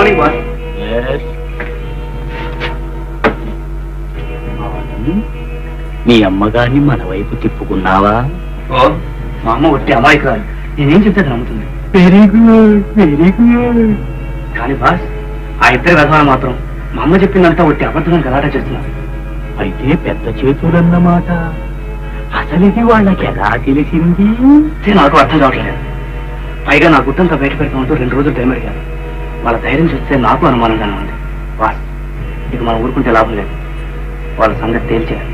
Morning boss. మీ అమ్మగారిని మన వైపు తిప్పుకున్నావా? ఓ మా అమ్మ ఒట్టి అమాయకురాలు, నేనేం చెప్తే నమ్ముతుంది. Very good, very good. కానీ బాస్, ఆ ఇద్దరు రథాలు మాత్రం మా అమ్మ చెప్పిందంతా ఒట్టి అబద్ధం గలాట చేస్తున్నారు. అయితే పెద్ద చేతులన్నమాట. అసలు ఇది వాళ్ళకి ఎలా తెలిసింది? నాకు అర్థం కావట్లేదు. పైగా నా గుట్టంతా బయట పెడతామంటూ 2 రోజులు టైం అడిగారు. వాళ్ళ ధైర్యం చూస్తే నాకు అనుమానంగానే ఉంది. బాస్, ఇక మనం ఊరుకుంటే లాభం లేదు. వాళ్ళ సంగతి తేల్చేయాలి.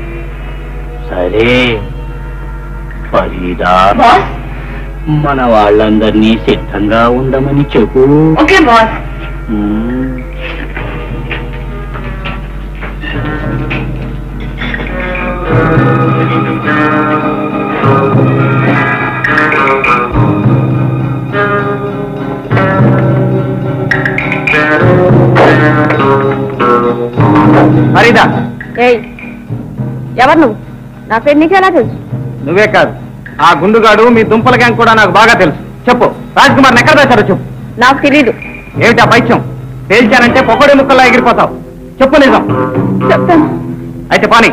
సరే ఫరీదా, మన వాళ్ళందరినీ సిద్ధంగా ఉండమని చెప్పు. Okay boss. ఫరీదా, ఎవరు నువ్వు? నా పేరు నీకెలా తెలుసు? నువ్వే కాదు, ఆ గుండుగాడు మీ దుంపల గ్యాంగ్ కూడా నాకు బాగా తెలుసు. చెప్పు, రాజ్ కుమార్ ఎక్కడ దాచారో చెప్పు. నాకు తెలీదు. ఏమిటా పైత్యం? తేల్చానంటే పొగడి ముక్కల్లా ఎగిరిపోతావు. చెప్పు నిజం. చెప్తాను. అయితే పాని.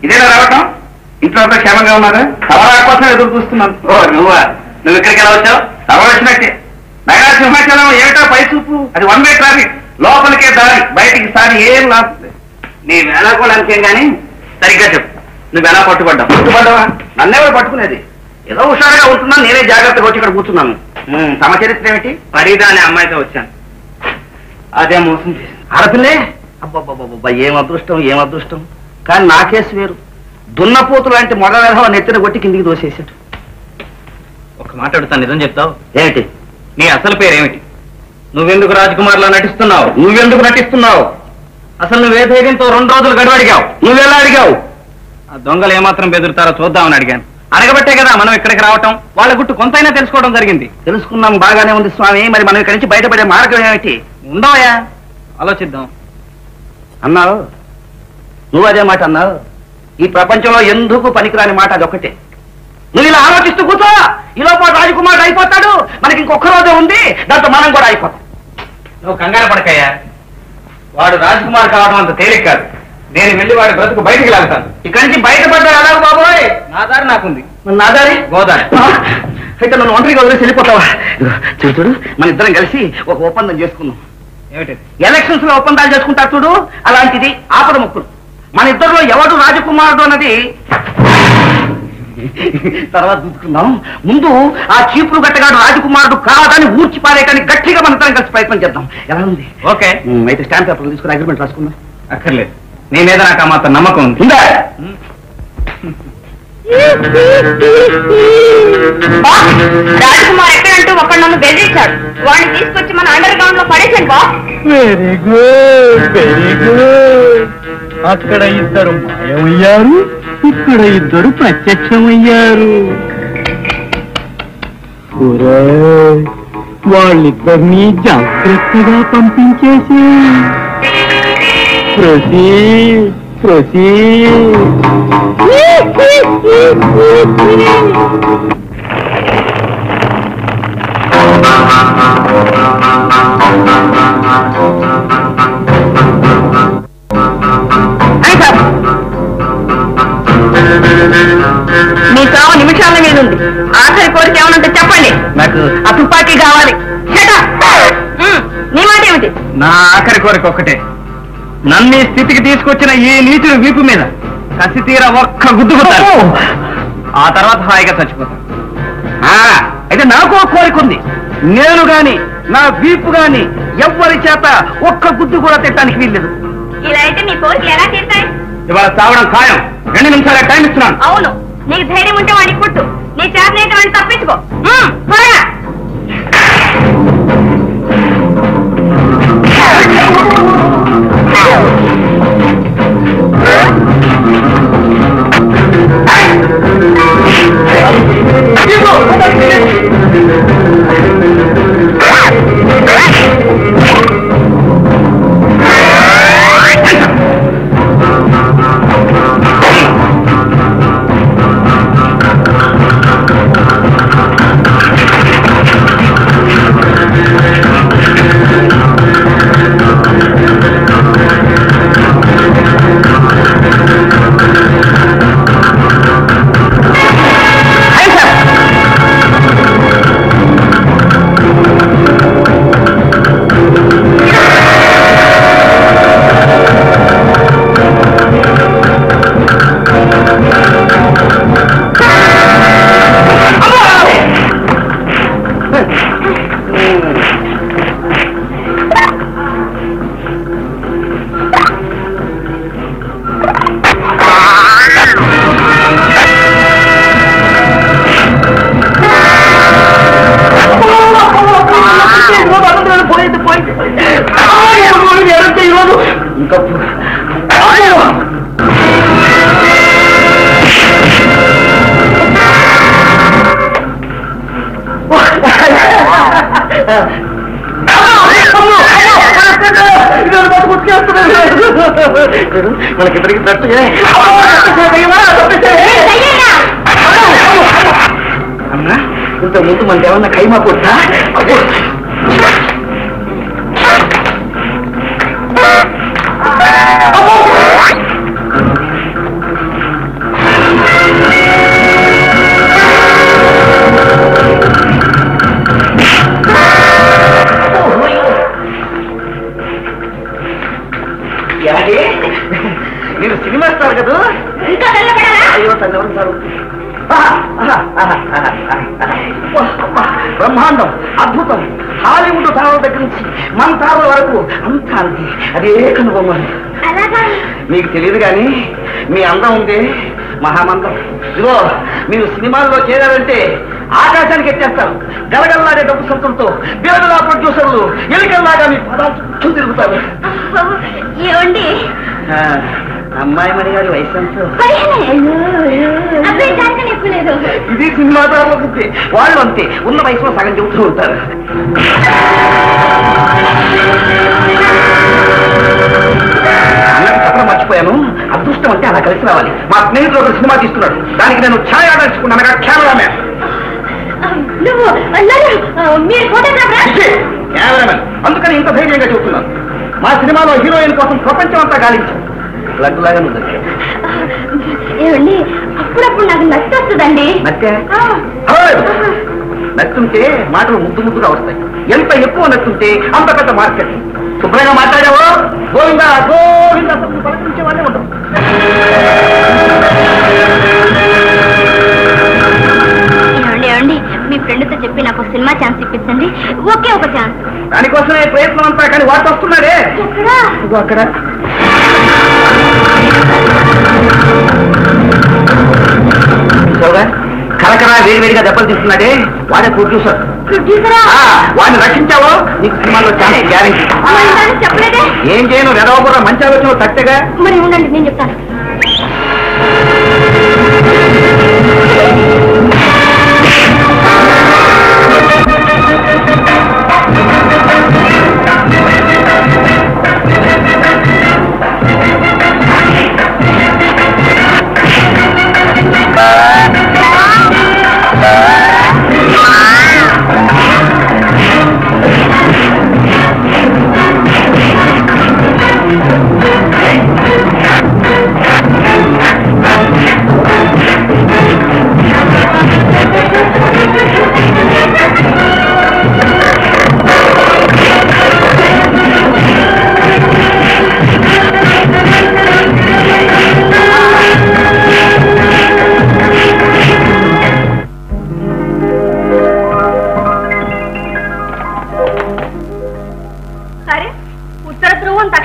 ఇదేనా రావటం? ఇంట్లో అంతా క్షేమంగా ఉన్నారా? సవరా కోసం ఎదురు చూస్తున్నాను. ఓ నువ్వా? నువ్వు ఇక్కడికి ఎలా వచ్చావు? సవర వచ్చినట్టే. నగర సింహాచలం ఏమిటో పై చూపు, అది 1 వే ట్రాఫిక్. లోపలికే దారి, బయటికి సారి ఏం లాభం. నీ వేళాకోవడానికేం గానీ సరిగ్గా చెప్పు, నువ్వు ఎలా పట్టుబడ్డావు? పట్టుబడ్డావా? నన్నెవరు పట్టుకునేది? ఏదో హుషారుగా ఉంటున్నా, నేనే జాగ్రత్తగా వచ్చి ఇక్కడ కూర్చున్నాను. తమ చరిత్ర ఏమిటి? ఫరీదా అనే అమ్మాయితో వచ్చాను. అదే మోసం చేసింది. ఆడపిల్లే? అబ్బాబ్బాబ్బా, ఏం అదృష్టం, ఏం అదృష్టం. కానీ నా కేసు వేరు. దున్నపోతు లాంటి మొదల నెత్తిన కొట్టి కిందికి దోసేసాడు. ఒక మాట అడుగుతాను, నిజం చెప్తావు? ఏమిటి? నీ అసలు పేరేమిటి? నువ్వెందుకు రాజకుమార్లా నటిస్తున్నావు? నువ్వెందుకు నటిస్తున్నావు? అసలు నువ్వే ధైర్యంతో 2 రోజులు గడువు అడిగావు? నువ్వెలా అడిగావు? ఆ దొంగలు ఏమాత్రం బెదురుతారో చూద్దామని అడిగాను. అడగబట్టే కదా మనం ఇక్కడికి రావటం. వాళ్ళ గుట్టు కొంతైనా తెలుసుకోవడం జరిగింది. తెలుసుకున్నాం, బాగానే ఉంది స్వామి. మరి మనం ఇక్కడి నుంచి బయటపడే మార్గం ఏమిటి? ఉండవయా, ఆలోచిద్దాం అన్నావు. నువ్వు అదే మాట అన్నావు. ఈ ప్రపంచంలో ఎందుకు పనికిరాని మాట అదొక్కటే. నువ్వు ఇలా ఆలోచిస్తూ కూర్చో. ఈలోపు రాజకుమారుడు అయిపోతాడు. మనకి ఇంకొక రోజే ఉంది, దాంతో మనం కూడా అయిపోతాం. నువ్వు కంగారు పడకయ్యా. వాడు రాజకుమార్ కావడం అంత తేలిక కాదు. నేను వెళ్ళి వాడి బ్రతుకు బయటికి లాగుతాను. ఇక్కడి నుంచి బయటపడ్డా అలాగ బాబోయ్. నా దారి నాకుంది. నా దారి గోదారి. అయితే నన్ను ఒంటరిగా వదిలేసి వెళ్ళిపోతావా? చూడు, మన ఇద్దరం కలిసి ఒక ఒప్పందం చేసుకున్నాం. ఏమిటి? ఎలక్షన్స్ లో ఒప్పందాలు చేసుకుంటారు చూడు, అలాంటిది ఆపద ముక్కులు. మన ఇద్దరిలో ఎవడు రాజకుమారుడు అన్నది తర్వాత చూసుకుందాం. ముందు ఆ చీపురు గట్టగాడు రాజకుమారుడు కాదని ఊర్చి పారేయడానికి గట్టిగా మన ఇద్దరం కలిసి ప్రయత్నం చేద్దాం. ఎలా ఉంది? ఓకే. అయితే స్టాంప్ పేపర్లు తీసుకుని అగ్రిమెంట్ రాసుకుందాం. అక్కర్లేదు, నీ మీద నాకు మాత్రం నమ్మకం ఉంది. రాజకుమార్ ఎక్కడంటూ ఒకడు నన్ను బెదిరించాడు. వాడిని తీసుకొచ్చి మన అండర్ గ్రౌండ్ లో పడేసాను బా. Very good, very good. అక్కడ ఇద్దరు మాయమయ్యారు, ఇక్కడ ఇద్దరు ప్రత్యక్షమయ్యారు. వాళ్ళిద్దరినీ జాగ్రత్తగా పంపించేసి ప్రొసీడ్, ప్రొసీడ్. మీ చావ నిమిషాల మీద ఉంది. ఆఖరి కోరిక ఏమనంటే చెప్పండి. నాకు ఆ తుపాకీ కావాలి. నీ మాట ఏమిటి? నా ఆఖరి కోరిక ఒక్కటే. నన్ను ఈ స్థితికి తీసుకొచ్చిన ఈ నీచుడు వీపు మీద కసి తీర ఒక్క గుద్దుకుతాను. ఆ తర్వాత హాయిగా చచ్చిపోతాను. అయితే నాకు ఒక కోరిక ఉంది. నేను గాని, నా వీపు గాని ఎవ్వరి చేత ఒక్క గుద్దు కూడా తిట్టడానికి వీల్లేదు. ఇలా అయితే మీ కోరికలు ఎలా తీరుతాయి? ఇవాళ చావడం ఖాయం. 2 నిమిషాలే టైం ఇస్తున్నాను. అవును, నీకు ధైర్యం ఉంటే వాడిని పుట్టు, నీ చేతనైతే వాడిని తప్పించుకో. త్వరగా. మనకిద్దరికి తట్టు అన్నా, ఇంత ముందు మనకి ఏమన్నా ఖైమా కొట్టా? మీరు సినిమా స్టార్ కదా? అయ్యో తల్లి సార్, బ్రహ్మాండం, అద్భుతం. హాలీవుడ్ తారల దగ్గర నుంచి మన తారల వరకు అంతా అంతే, అదే కనుబొమ్మలు. మీకు తెలియదు కానీ మీ అందం ఉంది మహామందం. ఇదిగో మీరు సినిమాల్లో చేరారంటే ఆకాశానికి ఎత్తేస్తారు. గలగల్లాడే డబ్బు సంతులతో దేవుడులా ప్రొడ్యూసర్లు ఎలికల్లాగా మీ పదాలు చుట్టూ తిరుగుతారు. అమ్మాయి మరి గారి వయసు ఇది సినిమా తారలకుంటే వాళ్ళు అంతే, ఉన్న వయసులో సగం చెబుతూ ఉంటారు. అన్నది చెప్పడం మర్చిపోయాను. అదృష్టం అంటే అలా కలిసి రావాలి. మా స్నేహితులు ఒక సినిమా తీస్తున్నాడు, దానికి నేను ఛాయా నడుచుకున్నాను. కెమెరామెన్ కెమెరామెన్ అందుకని ఇంత ధైర్యంగా చెబుతున్నాను. మా సినిమాలో హీరోయిన్ కోసం ప్రపంచం అంతా గాలించాం. లడ్డులాగా నువ్వు ఏమండి, అప్పుడప్పుడు నాకు నచ్చి వస్తుందండి. నచ్చుంటే మాటలు ముద్దు ముద్దుగా వస్తాయి. ఎంత ఎక్కువ నచ్చుంటే అంత పెద్ద మార్కెట్. శుభ్రంగా మాట్లాడావో గోవిందా గోవిందా పలకరించే వాళ్ళే ఉండవు. ఏమండి, మీ ఫ్రెండ్తో చెప్పి నాకు సినిమా ఛాన్స్ ఇప్పించండి. ఒకే ఒక ఛాన్స్. దానికోసమే ప్రయత్నం అంతా. కానీ వాటి వస్తున్నాడే అక్కడ. కరకరా వేడివేడిగా దెబ్బలు తీస్తున్నాడే వాడే ప్రొడ్యూసర్. వాడిని రక్షించావో నీకు సినిమాలో ఛాన్స్ గ్యారెంటీ. చెప్పలేదే. ఏం చేయను, రెడవ కూడా మంచి ఆలోచన తట్టగా. మరి ఉండండి, నేను చెప్తాను.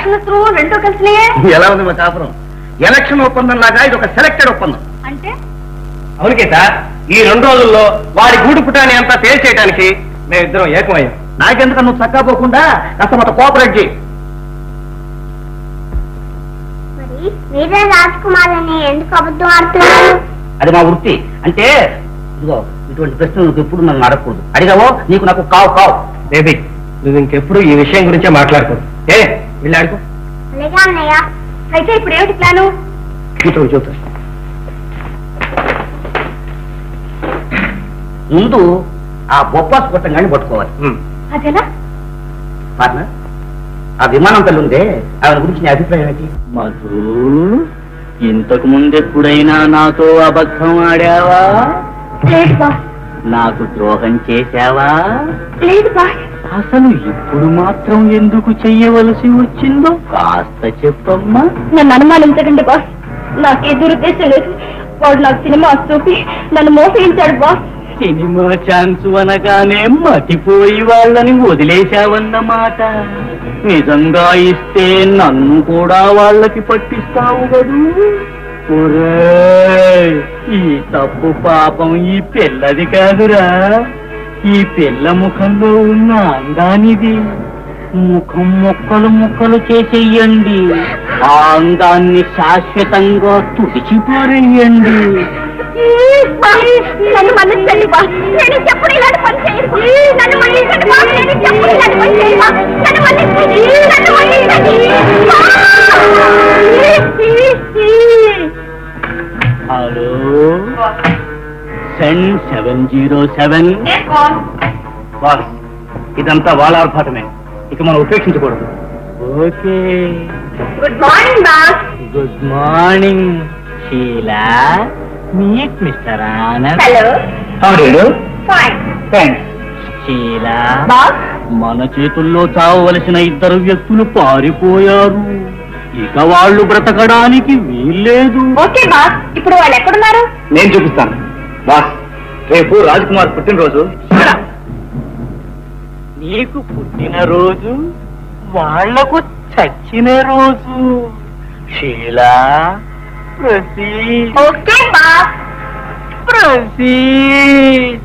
ఎలక్షన్ రెండో కలిసి ఎలా ఉంది మా కాపురం? ఎలక్షన్ ఒప్పందం లాగా ఇది ఒక సెలెక్టెడ్ ఒప్పందం. అంటే అవునుకే సార్, ఈ 2 రోజుల్లో వాడి గూడు పుటాన్ని అంతా తేల్చేయడానికి మేమిద్దరం ఏకమయ్యాం. నాకెందుకు నువ్వు చక్కా పోకుండా కాస్త మొత్తం కోఆపరేట్ చేయి. మరి మీరే రాజ్కుమార్ అని ఎందుకు అబద్ధం ఆడుతున్నారు? అది మా వృత్తి. అంటే ఇదిగో ఇటువంటి ప్రశ్నలు నువ్వు ఎప్పుడు నన్ను అడగకూడదు. అడిగావో నీకు నాకు కావు కావు. బేబీ, నువ్వు ఇంకెప్పుడు ఈ విషయం గురించే మాట్లాడుకో. వెళ్ళి ఆడుకో. అలాగే అన్నయ్య. అయితే ఇప్పుడు ఏమిటి ప్లాను? చూద్దాం. ముందు ఆ బొప్పాస్ కొట్టంగాని పట్టుకోవాలి. అదేలా? పార్ట్నర్, ఆ విమానం తల్లి ఉందే, ఆవిడ గురించి నీ అభిప్రాయం ఏంటి? మధు, ఇంతకు ముందెప్పుడైనా నాతో అబద్ధం ఆడావా? లేదు బాస్. నాకు ద్రోహం చేశావా? లేదు బాస్. అసలు ఇప్పుడు మాత్రం ఎందుకు చెయ్యవలసి వచ్చిందో కాస్త చెప్పమ్మా. నన్ను అనుమానించకండి బాస్. నాకే దురుద్దేశం లేదు. వాడు నాకు సినిమా చూపి నన్ను మోసగించాడు బాస్. సినిమా ఛాన్స్ అనగానే మతిపోయి వాళ్ళని వదిలేశావన్నమాట. నిజంగా ఇస్తే నన్ను కూడా వాళ్ళకి పట్టిస్తావు కదూ? ఒరేయ్, ఈ తప్పు పాపం ఈ పిల్లది కాదురా, ఈ పిల్ల ముఖంలో ఉన్న అందానిది. ముఖం ముక్కలు చేసేయండి, ఆ అందాన్ని శాశ్వతంగా తుడిచిపారేయండి. నన్ను మన్నించండి బాస్. నేను చెప్పుడు ఇలాంటి పని చేయను. నన్ను మన్నించండి బాస్. నేను చెప్పుడు ఇలాంటి పని చేయను. నన్ను మన్నించండి. నన్ను మన్నించండి. Hello, send 707. బాస్, ఇదంతా వాళ్ళ ఆర్భాటమే. ఇక మనం ఉపేక్షించకూడదు. Okay. Good morning boss. Good morning Sheela. Meet mister Anand. Hello. Fine. Thanks. Sheela, boss. మన చేతుల్లో చావవలసిన 2 వ్యక్తులు పారిపోయారు. ఇక వాళ్ళు బ్రతకడానికి వీల్లేదు. Okay boss. ఇప్పుడు వాళ్ళు ఎక్కడున్నారు? నేను చూపిస్తాను. బాస్, రేపు రాజ్కుమార్ పుట్టినరోజు. నీకు పుట్టినరోజు, వాళ్లకు చచ్చిన రోజు. Sheela, proceed. Okay boss. Proceed.